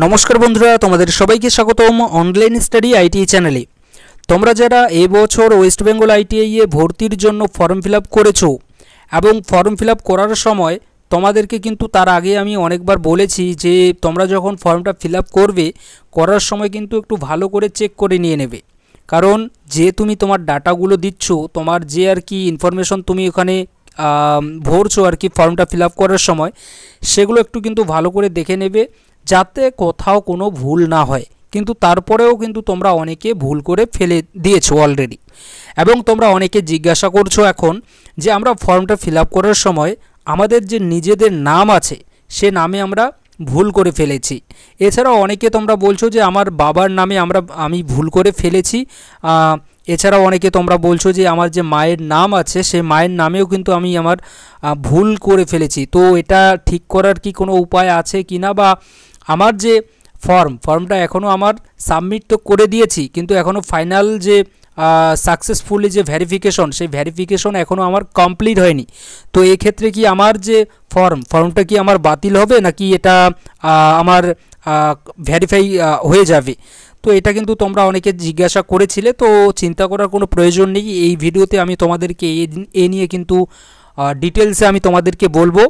নমস্কার বন্ধুরা, তোমাদের সবাইকে স্বাগতম অনলাইন স্টাডি আইটিআই চ্যানেলে। তোমরা যারা এই বছর ওয়েস্ট বেঙ্গল আইটিআই এ ভর্তির জন্য ফর্ম ফিল আপ করেছো এবং ফর্ম ফিল আপ করার সময় তোমাদেরকে কিন্তু তার আগে আমি অনেকবার বলেছি যে তোমরা যখন ফর্মটা ফিল আপ করবে করার সময় কিন্তু একটু ভালো করে চেক করে নিয়ে নেবে। কারণ যে তুমি তোমার ডাটাগুলো দিচ্ছ, তোমার যে আর কি ইনফরমেশন তুমি ওখানে ভরছো আর কি ফর্মটা ফিল আপ করার সময়, সেগুলো একটু কিন্তু ভালো করে দেখে নেবে যাতে কোথাও কোনো ভুল না হয়। কিন্তু তারপরেও কিন্তু তোমরা অনেকে ভুল করে ফেলে দিয়েছো অলরেডি, এবং তোমরা অনেকে জিজ্ঞাসা করছো এখন যে আমরা ফর্মটা ফিল আপ করার সময় আমাদের যে নিজেদের নাম আছে সে নামে আমরা ভুল করে ফেলেছি। এছাড়াও অনেকে তোমরা বলছো যে আমার বাবার নামে আমি ভুল করে ফেলেছি। এছাড়াও অনেকে তোমরা বলছো যে আমার যে মায়ের নাম আছে সে মায়ের নামেও কিন্তু আমি আমার ভুল করে ফেলেছি। তো এটা ঠিক করার কি কোনো উপায় আছে কি না, বা আমার যে ফর্মটা এখনও আমার সাবমিট তো করে দিয়েছি কিন্তু এখনও ফাইনাল যে সাকসেসফুলি যে ভেরিফিকেশন সেই ভেরিফিকেশন এখনও আমার কমপ্লিট হয়নি। তো এই ক্ষেত্রে কি আমার যে ফর্মটা কি আমার বাতিল হবে নাকি এটা আমার ভেরিফাই হয়ে যাবে? তো এটা কিন্তু তোমরা অনেকে জিজ্ঞাসা করেছিলে, তো চিন্তা করার কোনো প্রয়োজন নেই। এই ভিডিওতে আমি তোমাদেরকে এ নিয়ে কিন্তু ডিটেলসে আমি তোমাদেরকে বলবো।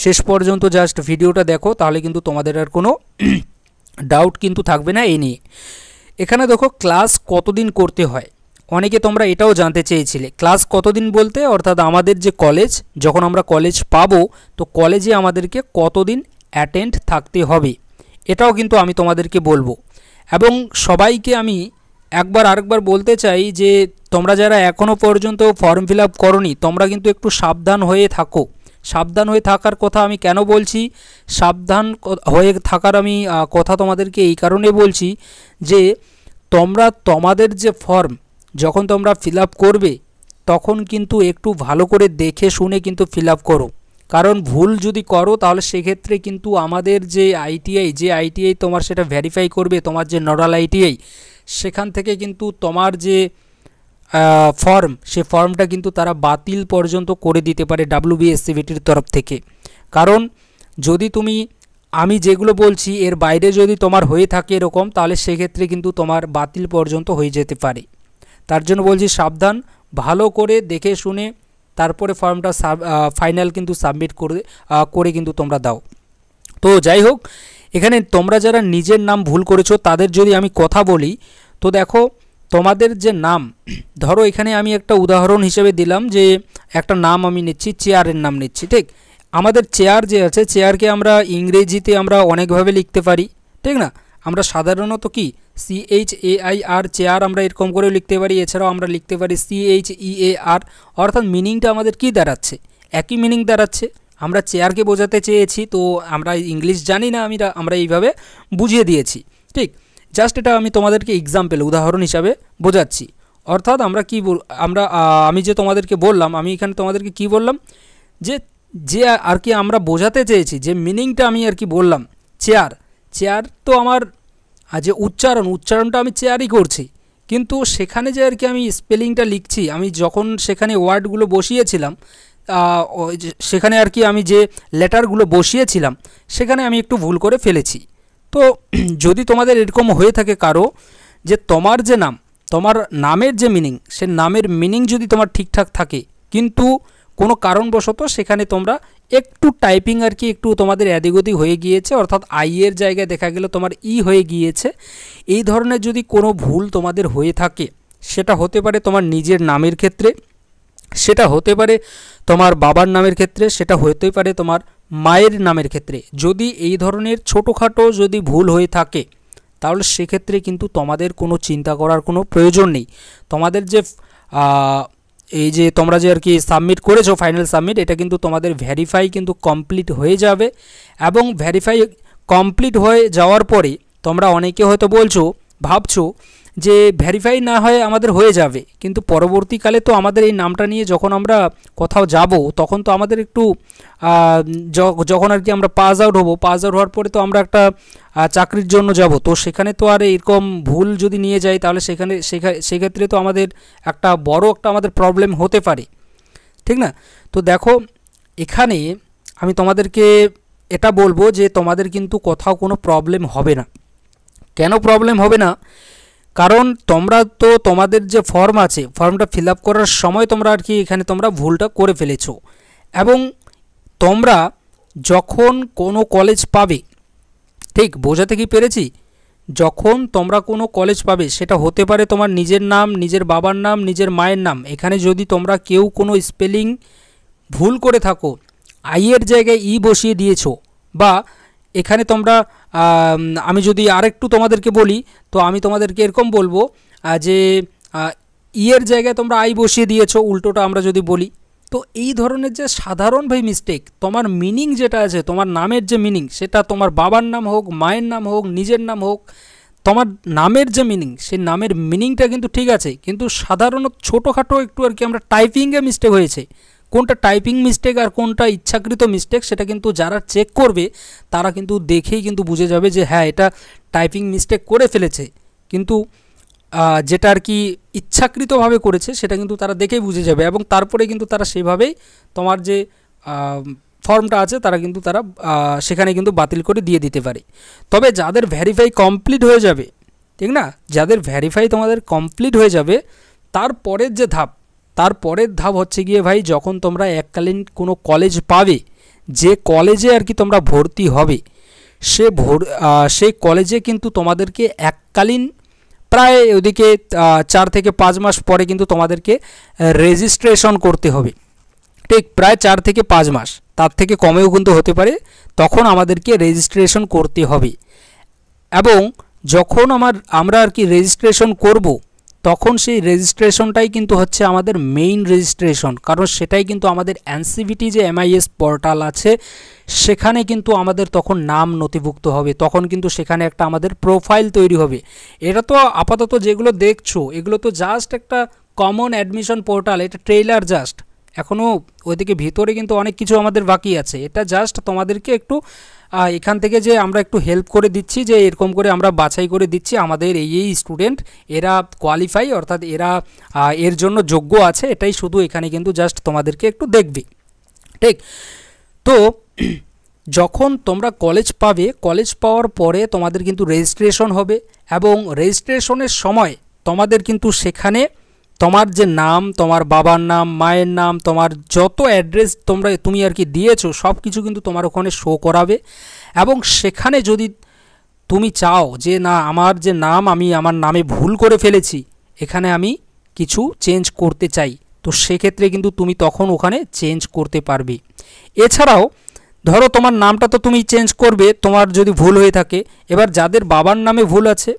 শেষ পর্যন্ত জাস্ট ভিডিওটা দেখো, তাহলে কিন্তু তোমাদের আর কোনো ডাউট কিন্তু থাকবে না এই নিয়ে। এখানে দেখো ক্লাস কতদিন করতে হয়, অনেকে তোমরা এটাও জানতে চেয়েছিলে। ক্লাস কতদিন বলতে অর্থাৎ আমাদের যে কলেজ, যখন আমরা কলেজ পাবো তো কলেজে আমাদেরকে কতদিন অ্যাটেন্ড থাকতে হবে এটাও কিন্তু আমি তোমাদেরকে বলবো। এবং সবাইকে আমি আরেকবার বলতে চাই যে তোমরা যারা এখনও পর্যন্ত ফর্ম ফিল আপ করোনি তোমরা কিন্তু একটু সাবধান হয়ে থাকো। সাবধান হয়ে থাকার কথা আমি কেন বলছি, সাবধান হয়ে থাকার আমি কথা তোমাদেরকে এই কারণে বলছি যে তোমরা তোমাদের যে ফর্ম যখন তোমরা ফিল আপ করবে তখন কিন্তু একটু ভালো করে দেখে শুনে কিন্তু ফিল আপ করো। কারণ ভুল যদি করো তাহলে সেক্ষেত্রে কিন্তু আমাদের যে আইটিআই তোমার সেটা ভেরিফাই করবে, তোমার যে নোডাল আইটিআই, সেখান থেকে কিন্তু তোমার যে সে ফর্মটা কিন্তু তারা বাতিল পর্যন্ত করে দিতে পারে WBSCVTর তরফ থেকে। কারণ যদি আমি যেগুলো বলছি এর বাইরে যদি তোমার হয়ে থাকে এরকম, তাহলে সেক্ষেত্রে কিন্তু তোমার বাতিল পর্যন্ত হয়ে যেতে পারে। তার জন্য বলছি সাবধান, ভালো করে দেখে শুনে তারপরে ফর্মটা ফাইনাল কিন্তু সাবমিট করে কিন্তু তোমরা দাও। তো যাই হোক, এখানে তোমরা যারা নিজের নাম ভুল করেছো তাদের যদি আমি কথা বলি, তো দেখো তোমাদের যে নাম, ধরো এখানে আমি একটা উদাহরণ হিসেবে দিলাম যে একটা নাম আমি নিচ্ছি, চেয়ারের নাম নিচ্ছি, ঠিক? আমাদের চেয়ার যে আছে, চেয়ারকে আমরা ইংরেজিতে আমরা অনেকভাবে লিখতে পারি, ঠিক না? আমরা সাধারণত কি CHAIR চেয়ার আমরা এরকম করে লিখতে পারি। এছাড়াও আমরা লিখতে পারি CHEAR, অর্থাৎ মিনিংটা আমাদের কি দাঁড়াচ্ছে, একই মিনিং দাঁড়াচ্ছে। আমরা চেয়ারকে বোঝাতে চেয়েছি, তো আমরা ইংলিশ জানি না, আমরা এইভাবে বুঝিয়ে দিয়েছি, ঠিক? জাস্ট এটা আমি তোমাদেরকে এক্সাম্পল উদাহরণ হিসাবে বোঝাচ্ছি। অর্থাৎ আমি যে তোমাদেরকে বললাম, আমি এখানে তোমাদেরকে কি বললাম যে আর কি আমরা বোঝাতে চেয়েছি যে মিনিংটা আমি আর কি বললাম। চেয়ার তো আমার যে উচ্চারণটা আমি চেয়ারই করছি, কিন্তু সেখানে যে আর কি আমি স্পেলিংটা লিখছি, আমি যখন সেখানে ওয়ার্ডগুলো বসিয়েছিলাম, সেখানে আর কি আমি যে লেটারগুলো বসিয়েছিলাম সেখানে আমি একটু ভুল করে ফেলেছি। তো যদি তোমাদের এরকম হয়ে থাকে কারো যে তোমার যে নাম, তোমার নামের যে মিনিং, সে নামের মিনিং যদি তোমার ঠিকঠাক থাকে কিন্তু কোনো কারণবশত সেখানে তোমরা একটু টাইপিং আর কি একটু তোমাদের এদিক হয়ে গিয়েছে, অর্থাৎ এর জায়গায় দেখা গেল তোমার হয়ে গিয়েছে, এই ধরনের যদি কোনো ভুল তোমাদের হয়ে থাকে, সেটা হতে পারে তোমার নিজের নামের ক্ষেত্রে, সেটা হতে পারে তোমার বাবার নামের ক্ষেত্রে, সেটা হতে পারে তোমার মায়ের নামের ক্ষেত্রে। যদি এই ধরনের ছোটোখাটো যদি ভুল হয়ে থাকে তাহলে সেক্ষেত্রে কিন্তু তোমাদের কোনো চিন্তা করার কোনো প্রয়োজন নেই। তোমাদের যে এই যে তোমরা যে আর কি সাবমিট করেছো ফাইনাল সাবমিট, এটা কিন্তু তোমাদের ভেরিফাই কিন্তু কমপ্লিট হয়ে যাবে। এবং ভেরিফাই কমপ্লিট হয়ে যাওয়ার পরে তোমরা অনেকে হয়তো ভাবছো যে ভেরিফাই না হয় আমাদের হয়ে যাবে, কিন্তু পরবর্তীকালে তো আমাদের এই নামটা নিয়ে যখন আমরা কোথাও যাব তখন তো আমাদের একটু যখন আর কি আমরা পাস আউট হওয়ার পরে তো আমরা একটা চাকরির জন্য যাব, তো সেখানে তো আর এরকম ভুল যদি নিয়ে যাই তাহলে সেক্ষেত্রে তো আমাদের একটা বড় আমাদের প্রবলেম হতে পারে, ঠিক না? তো দেখো এখানে আমি তোমাদেরকে এটা বলবো যে তোমাদের কিন্তু কোথাও কোনো প্রবলেম হবে না। কেন প্রবলেম হবে না? কারণ তোমরা তো তোমাদের যে ফর্ম আছে, ফর্মটা ফিল আপ করার সময় তোমরা আর কি এখানে তোমরা ভুলটা করে ফেলেছো, এবং তোমরা যখন কোনো কলেজ পাবে, ঠিক বোঝাতে কি পেরেছি? যখন তোমরা কোনো কলেজ পাবে, সেটা হতে পারে তোমার নিজের নাম, নিজের বাবার নাম, নিজের মায়ের নাম, এখানে যদি তোমরা কেউ কোনো স্পেলিং ভুল করে থাকো, আইয়ের জায়গায় ই বসিয়ে দিয়েছো, বা এখানে তোমরা আমি যদি আরেকটু তোমাদেরকে বলি, তো আমি তোমাদেরকে এরকম বলবো যে ইয়ের জায়গায় তোমরা আই বসিয়ে দিয়েছো, উল্টোটা আমরা যদি বলি। তো এই ধরনের যে সাধারণ ভাই মিস্টেক, তোমার মিনিং যেটা আছে, তোমার নামের যে মিনিং, সেটা তোমার বাবার নাম হোক, মায়ের নাম হোক, নিজের নাম হোক, তোমার নামের যে মিনিং, সেই নামের মিনিংটা কিন্তু ঠিক আছে, কিন্তু সাধারণত ছোটোখাটো একটু আর কি আমরা টাইপিংয়ে মিস্টেক হয়েছে। কোনটা টাইপিং মিস্টেক আর কোনটা ইচ্ছাকৃত মিস্টেক, সেটা কিন্তু যারা চেক করবে তারা কিন্তু দেখেই কিন্তু বুঝে যাবে যে হ্যাঁ এটা টাইপিং মিস্টেক করে ফেলেছে, কিন্তু যেটা আর কি ইচ্ছাকৃতভাবে করেছে সেটা কিন্তু তারা দেখেই বুঝে যাবে, এবং তারপরে কিন্তু তারা সেভাবেই তোমার যে ফর্মটা আছে তারা কিন্তু তারা সেখানে কিন্তু বাতিল করে দিয়ে দিতে পারে। তবে যাদের ভেরিফাই কমপ্লিট হয়ে যাবে, ঠিক না, যাদের ভেরিফাই তোমাদের কমপ্লিট হয়ে যাবে, তারপরের যে ধাপ, তারপরের ধাপ হচ্ছে গিয়ে ভাই, যখন তোমরা এককালীন কোনো কলেজ পাবে, যে কলেজে আর কি তোমরা ভর্তি হবে, সেই কলেজে কিন্তু তোমাদেরকে এককালীন প্রায় ওদিকে 4 থেকে 5 মাস পরে কিন্তু তোমাদেরকে রেজিস্ট্রেশন করতে হবে। ঠিক প্রায় 4 থেকে 5 মাস, তার থেকে কমেও কিন্তু হতে পারে, তখন আমাদেরকে রেজিস্ট্রেশন করতে হবে। এবং যখন আমরা আর কি রেজিস্ট্রেশন করব, তখন সেই রেজিস্ট্রেশনটাই কিন্তু হচ্ছে আমাদের মেইন রেজিস্ট্রেশন, কারণ সেটাই কিন্তু আমাদের এনসিভিটি যে MIS পোর্টাল আছে, সেখানে কিন্তু আমাদের তখন নাম নথিভুক্ত হবে, তখন কিন্তু সেখানে একটা আমাদের প্রোফাইল তৈরি হবে। এটা তো আপাতত যেগুলো দেখছো, এগুলো তো জাস্ট একটা কমন অ্যাডমিশন পোর্টাল, এটা ট্রেইলার জাস্ট, এখনও ওইদিকে ভিতরে কিন্তু অনেক কিছু আমাদের বাকি আছে। এটা জাস্ট তোমাদেরকে একটু এখান থেকে যে আমরা একটু হেল্প করে দিচ্ছি, যে এরকম করে আমরা বাছাই করে দিচ্ছি আমাদের এই স্টুডেন্ট, এরা কোয়ালিফাই, অর্থাৎ এরা এর জন্য যোগ্য আছে, এটাই শুধু এখানে কিন্তু জাস্ট তোমাদেরকে একটু দেখবে। ঠিক তো যখন তোমরা কলেজ পাবে, কলেজ পাওয়ার পরে তোমাদের কিন্তু রেজিস্ট্রেশন হবে, এবং রেজিস্ট্রেশনের সময় তোমাদের কিন্তু সেখানে তোমার যে নাম, তোমার বাবার নাম, মায়ের নাম, তোমার যত অ্যাড্রেস তুমি আর কি দিয়েছো, সব কিছু কিন্তু তোমার ওখানে শো করাবে। এবং সেখানে যদি তুমি চাও যে না, আমার যে নাম, আমি আমার নামে ভুল করে ফেলেছি, এখানে আমি কিছু চেঞ্জ করতে চাই, তো সেক্ষেত্রে কিন্তু তুমি তখন ওখানে চেঞ্জ করতে পারবে। এছাড়াও ধরো তোমার নামটা তো তুমি চেঞ্জ করবে, তোমার যদি ভুল হয়ে থাকে, এবার যাদের বাবার নামে ভুল আছে,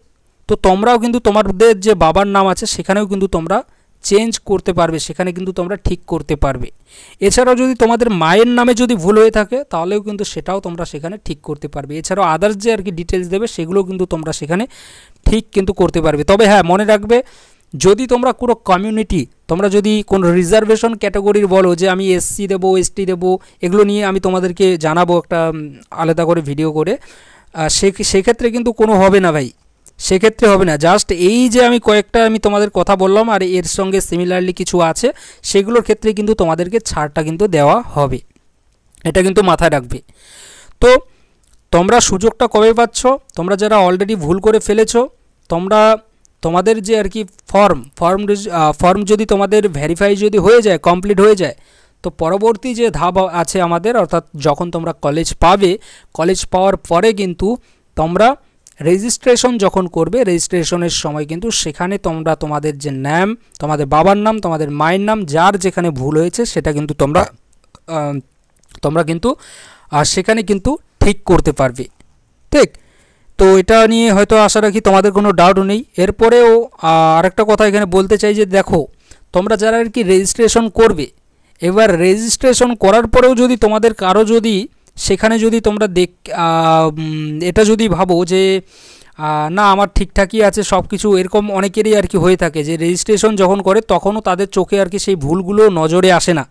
তো তোমরাও কিন্তু তোমাদের যে বাবার নাম আছে সেখানেও কিন্তু তোমরা চেঞ্জ করতে পারবে, সেখানে কিন্তু তোমরা ঠিক করতে পারবে। এছাড়াও যদি তোমাদের মায়ের নামে যদি ভুল হয়ে থাকে, তাহলেও কিন্তু সেটাও তোমরা সেখানে ঠিক করতে পারবে। এছাড়াও আদার্স যে আর কি ডিটেলস দেবে, সেগুলো কিন্তু তোমরা সেখানে ঠিক কিন্তু করতে পারবে। তবে হ্যাঁ, মনে রাখবে, যদি তোমরা কোনো কমিউনিটি, তোমরা যদি কোনো রিজার্ভেশন ক্যাটাগরির বলো যে আমি SC দেবো, ST দেবো, এগুলো নিয়ে আমি তোমাদেরকে জানাবো একটা আলাদা করে ভিডিও করে, সেক্ষেত্রে কিন্তু কোনো হবে না ভাই, সেক্ষেত্রে হবে না। জাস্ট এই যে আমি কয়েকটা আমি তোমাদের কথা বললাম, আর এর সঙ্গে সিমিলারলি কিছু আছে, সেগুলোর ক্ষেত্রে কিন্তু তোমাদেরকে ছাড়টা কিন্তু দেওয়া হবে, এটা কিন্তু মাথায় রাখবে। তো তোমরা সুযোগটা কবে পাচ্ছ? তোমরা যারা অলরেডি ভুল করে ফেলেছো, তোমাদের যে আর কি ফর্ম যদি তোমাদের ভেরিফাই যদি হয়ে যায়, কমপ্লিট হয়ে যায়, তো পরবর্তী যে ধাপ আছে আমাদের, অর্থাৎ যখন তোমরা কলেজ পাবে, কলেজ পাওয়ার পরে কিন্তু তোমরা রেজিস্ট্রেশন যখন করবে, রেজিস্ট্রেশনের সময় কিন্তু সেখানে তোমরা তোমাদের যে নাম, তোমাদের বাবার নাম, তোমাদের মায়ের নাম, যার যেখানে ভুল হয়েছে সেটা কিন্তু তোমরা কিন্তু সেখানে কিন্তু ঠিক করতে পারবে। ঠিক তো এটা নিয়ে হয়তো আশা রাখি তোমাদের কোনো ডাউট নেই। এরপরেও আরেকটা কথা এখানে বলতে চাই যে দেখো, তোমরা যারা আর কি রেজিস্ট্রেশন করবে, এবার রেজিস্ট্রেশন করার পরেও যদি তোমাদের কারো যদি সেখানে যদি তোমরা এটা যদি ভাবো যে না আমার ঠিকঠাকই আছে সব কিছু, এরকম অনেকেরই আর কি হয়ে থাকে যে রেজিস্ট্রেশন যখন করে তখনও তাদের চোখে আর কি সেই ভুলগুলো নজরে আসে না,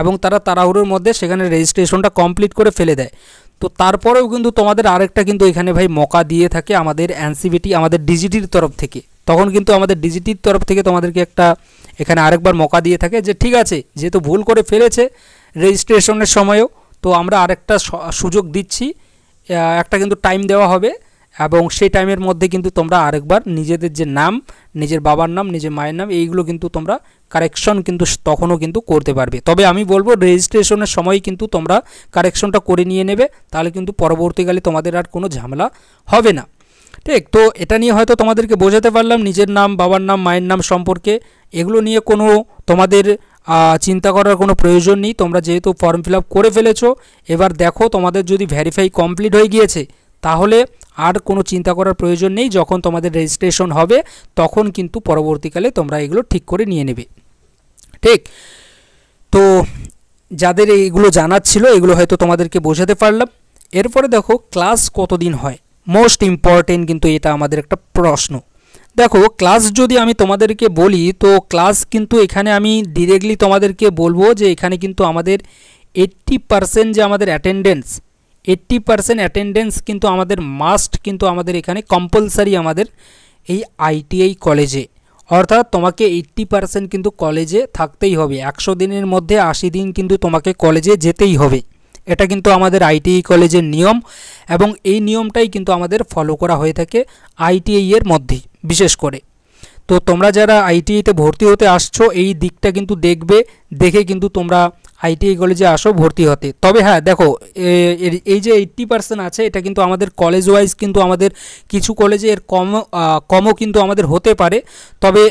এবং তারা তাড়াহুড়োর মধ্যে সেখানে রেজিস্ট্রেশনটা কমপ্লিট করে ফেলে দেয়। তো তারপরেও কিন্তু তোমাদের আরেকটা কিন্তু এখানে ভাই মৌকা দিয়ে থাকে আমাদের এনসিভিটি, আমাদের ডিজিটির তরফ থেকে। তখন কিন্তু আমাদের ডিজিটির তরফ থেকে তোমাদেরকে একটা এখানে আরেকবার মৌকা দিয়ে থাকে যে ঠিক আছে, যেহেতু ভুল করে ফেলেছে রেজিস্ট্রেশনের সময়ও, তো আমরা আরেকটা সুযোগ দিচ্ছি, একটা কিন্তু টাইম দেওয়া হবে এবং সেই টাইমের মধ্যে কিন্তু তোমরা আরেকবার নিজেদের যে নাম, নিজের বাবার নাম, নিজের মায়ের নাম, এইগুলো কিন্তু তোমরা কারেকশন কিন্তু তখনও কিন্তু করতে পারবে। তবে আমি বলবো রেজিস্ট্রেশনের সময় কিন্তু তোমরা কারেকশনটা করে নিয়ে নেবে, তাহলে কিন্তু পরবর্তীকালে তোমাদের আর কোনো ঝামেলা হবে না। ঠিক, তো এটা নিয়ে হয়তো তোমাদেরকে বোঝাতে পারলাম নিজের নাম, বাবার নাম, মায়ের নাম সম্পর্কে। এগুলো নিয়ে কোনো তোমাদের চিন্তা করার কোনো প্রয়োজন নেই। তোমরা যেহেতু ফর্ম ফিল আপ করে ফেলেছো, এবার দেখো তোমাদের যদি ভেরিফাই কমপ্লিট হয়ে গিয়েছে তাহলে আর কোনো চিন্তা করার প্রয়োজন নেই। যখন তোমাদের রেজিস্ট্রেশন হবে তখন কিন্তু পরবর্তীকালে তোমরা এগুলো ঠিক করে নিয়ে নেবে। ঠিক, তো যাদের এইগুলো জানার ছিল এগুলো হয়তো তোমাদেরকে বোঝাতে পারলাম। এরপরে দেখো ক্লাস কতদিন হয়, মোস্ট ইম্পর্টেন্ট কিন্তু এটা আমাদের একটা প্রশ্ন। দেখো ক্লাস যদি আমি তোমাদেরকে বলি তো ক্লাস কিন্তু এখানে আমি ডিরেক্টলি তোমাদেরকে বলবো যে এখানে কিন্তু আমাদের 80% যে আমাদের অ্যাটেন্ডেন্স, 80% অ্যাটেন্ডেন্স কিন্তু আমাদের মাস্ট, কিন্তু আমাদের এখানে কম্পালসারি আমাদের এই আইটিআই কলেজে। অর্থাৎ তোমাকে 80% কিন্তু কলেজে থাকতেই হবে। 100 দিনের মধ্যে 80 দিন কিন্তু তোমাকে কলেজে যেতেই হবে। এটা কিন্তু আমাদের আইটিআই কলেজের নিয়ম এবং এই নিয়মটাই কিন্তু আমাদের ফলো করা হয়ে থাকে আইটিআই এর মধ্যেই বিশেষ করে। তো তোমরা যারা আইটিআইতে ভর্তি হতে আসছো এই দিকটা কিন্তু দেখবে, দেখে কিন্তু তোমরা আইটিআই কলেজে আসো ভর্তি হতে। তবে হ্যাঁ দেখো এই যে 80% আছে এটা কিন্তু আমাদের কলেজ ওয়াইজ কিন্তু আমাদের কিছু কলেজে এর কমও কিন্তু আমাদের হতে পারে। তবে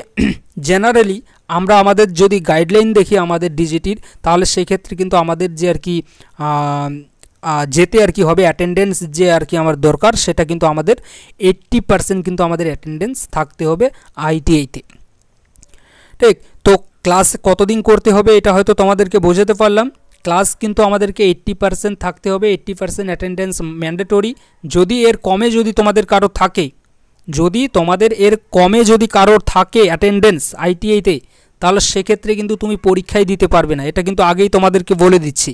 জেনারেলি আমরা আমাদের যদি গাইডলাইন দেখি আমাদের ডিজিটির, তাহলে সেই ক্ষেত্রে কিন্তু আমাদের যে আর কি যেতে আর কি হবে অ্যাটেন্ডেন্স যে আর কি আমার দরকার, সেটা কিন্তু আমাদের 80% কিন্তু আমাদের অ্যাটেন্ডেন্স থাকতে হবে আইটিআইতে। ঠিক, তো ক্লাস কতদিন করতে হবে এটা হয়তো তোমাদেরকে বোঝাতে পারলাম। ক্লাস কিন্তু আমাদেরকে 80% থাকতে হবে, 80% অ্যাটেন্ডেন্স ম্যান্ডেটরি। যদি এর কমে যদি তোমাদের কারো থাকে, যদি তোমাদের এর কমে যদি কারোর থাকে অ্যাটেন্ডেন্স আইটিআইতে, তাহলে সেক্ষেত্রে কিন্তু তুমি পরীক্ষায় দিতে পারবে না। এটা কিন্তু আগেই তোমাদেরকে বলে দিচ্ছি,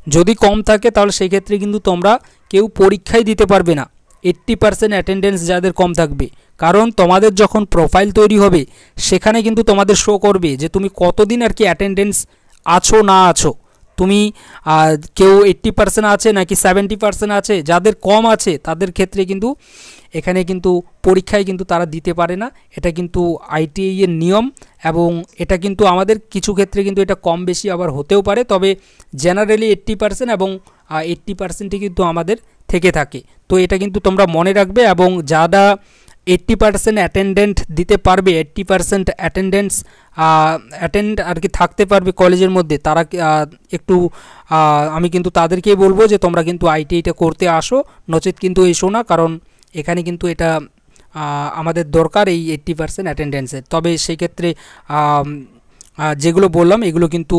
যদি কম থাকে তাহলে সেই ক্ষেত্রে কিন্তু তোমরা কেউ পরীক্ষায় দিতে পারবে না। 80% অ্যাটেন্ডেন্স যাদের কম থাকবে, কারণ তোমাদের যখন প্রোফাইল তৈরি হবে সেখানে কিন্তু তোমাদের শো করবে যে তুমি কতদিন আর কি অ্যাটেন্ডেন্স আছো না আছো। তুমি কেউ 80% আছে নাকি 70% আছে, যাদের কম আছে তাদের ক্ষেত্রে কিন্তু এখানে কিন্তু পরীক্ষায় কিন্তু তারা দিতে পারে না। এটা কিন্তু আইটিআই এর নিয়ম এবং এটা কিন্তু আমাদের কিছু ক্ষেত্রে কিন্তু এটা কম বেশি আবার হতেও পারে। তবে জেনারেলি 80% এবং 80%ই কিন্তু আমাদের থেকে থাকে। তো এটা কিন্তু তোমরা মনে রাখবে এবং যারা 80% অ্যাটেন্ডেন্ট দিতে পারবে, 80% অ্যাটেন্ডেন্স অ্যাটেন্ড আর কি থাকতে পারবে কলেজের মধ্যে, তারা একটু আমি কিন্তু তাদেরকেই বলবো যে তোমরা কিন্তু আইটিআইটা করতে আসো, নচেত কিন্তু এসো না। কারণ এখানে কিন্তু এটা আমাদের দরকার এই 80% অ্যাটেন্ডেন্সের। তবে সেই ক্ষেত্রে যেগুলো বললাম এগুলো কিন্তু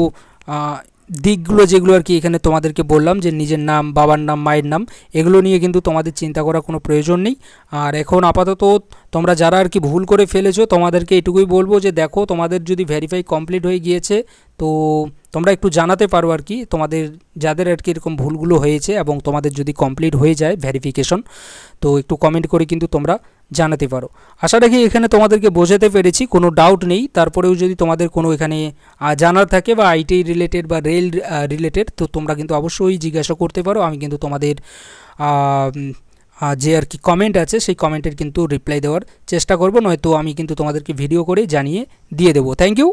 দিকগুলো যেগুলো আর কি এখানে তোমাদেরকে বললাম যে নিজের নাম, বাবার নাম, মায়ের নাম, এগুলো নিয়ে কিন্তু তোমাদের চিন্তা করার কোনো প্রয়োজন নেই। আর এখন আপাতত তোমরা যারা আর কি ভুল করে ফেলেছো তোমাদেরকে এটুকুই বলবো যে দেখো তোমাদের যদি ভেরিফাই কমপ্লিট হয়ে গিয়েছে তো তোমরা একটু জানাতে পারো আর কি তোমাদের যাদের আর কি এরকম ভুলগুলো হয়েছে এবং তোমাদের যদি কমপ্লিট হয়ে যায় ভেরিফিকেশন, তো একটু কমেন্ট করে কিন্তু তোমরা জানাতে পারো। আশা রাখি এখানে তোমাদেরকে বোঝাতে পেরেছি, কোনো ডাউট নেই। তারপরেও যদি তোমাদের কোনো এখানে জানার থাকে বা আইটিআই রিলেটেড বা রেল রিলেটেড, তো তোমরা কিন্তু অবশ্যই জিজ্ঞাসা করতে পারো। আমি কিন্তু তোমাদের যে আর কি কমেন্ট আছে সেই কমেন্টের কিন্তু রিপ্লাই দেওয়ার চেষ্টা করব, নয়তো আমি কিন্তু তোমাদেরকে ভিডিও করে জানিয়ে দিয়ে দেবো। Thank you.